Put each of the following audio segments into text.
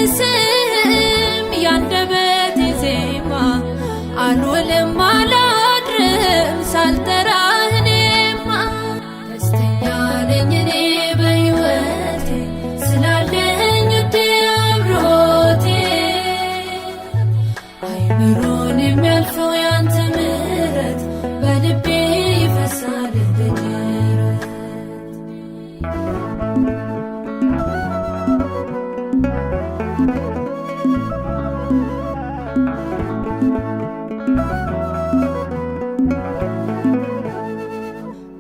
አላወድስም ያንደበቴ ዜማ አልውልም አላድርም ሳልጠራህ እኔማ ደስተኛ ነኝ እኔ በሕይወቴ ስላለኝ ውዴ አብሮቴ አይምሮን የሚያልፈው ያንተ ምሕረት በልቤ ይፈሳል እንደ ጅረት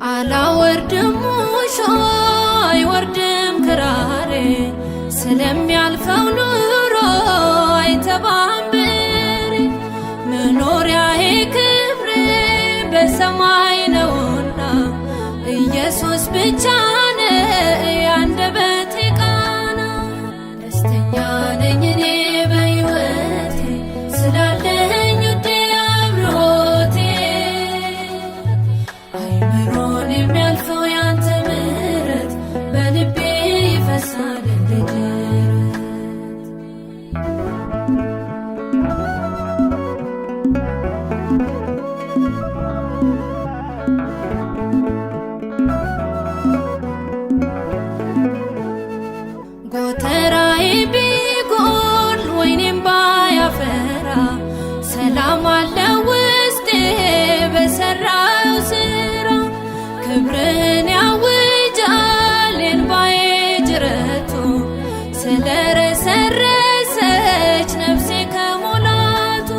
አላወርድም ሙሾ አይወርድም ክራሬ ስለሚያልፈው ኑሮ አይተባብሬ መኖሪያዬ ክብሬ በሰማይ ነውና ኢየሱስ ብቻ ነው ያንደበቴ ቃና ደስተኛ ነኝ እኔ በሕይወቴ ስላለኝ ውዴ አብሮቴ አይምሮን የሚያልፈው ያንተ ምሕረት በልቤ ይፈሳል እንደ ጅረት ጎተራዬ ቢጎል ወይኔም ባያፈራ ሰላም አለ ውስጤ በሠራው ሥራ ክብርን ያውጃል የእንባዬ ጅረቱ ስለረሰረሰች ነፍሴ ከሙላቱ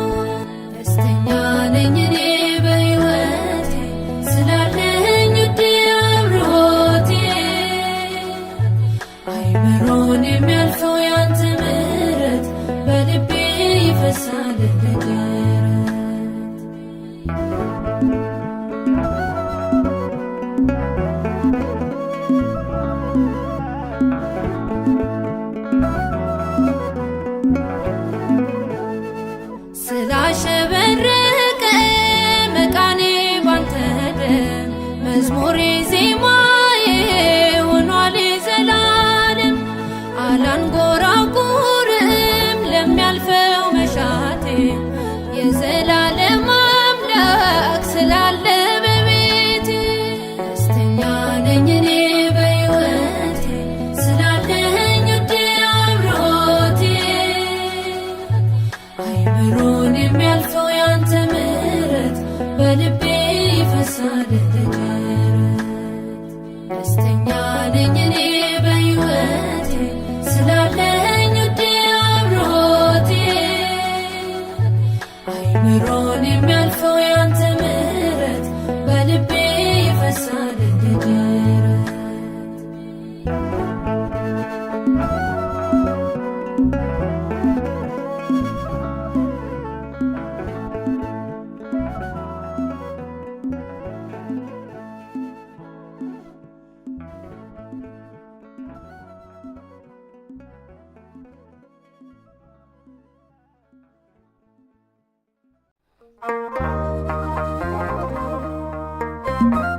ደስተኛ ነኝ እኔ በሕይወቴ ስላለኝ ውዴ አብሮቴ አይምሮን የሚያልፈው ያንተ ምሕረት በልቤ ይፈሳል እንደ ጅረት ስላሸበረቀ መቃኔ ባንተ ደም መዝሙሬ ዜማዬ ሆኗል የዘላለም አላንጎራጉርም ለሚያልፈው መሻቴ የዘላለም አምላክ ስላለ በቤቴ ደስተኛ ነኝ እኔ በሕይወቴ ስላለኝ ውዴ አብሮቴ አይምሮን የሚያልፈው ያንተ ምሕረት በልቤ ይፈሳል እንደ ጅረት ደስተኛ ነኝ እኔ በሕይወቴ ስላለኝ ውዴ አብሮቴ አይምሮን የሚያልፈው ያንተ ምሕረት በልቤ ይፈሳል እንደ ጅረት Thank you.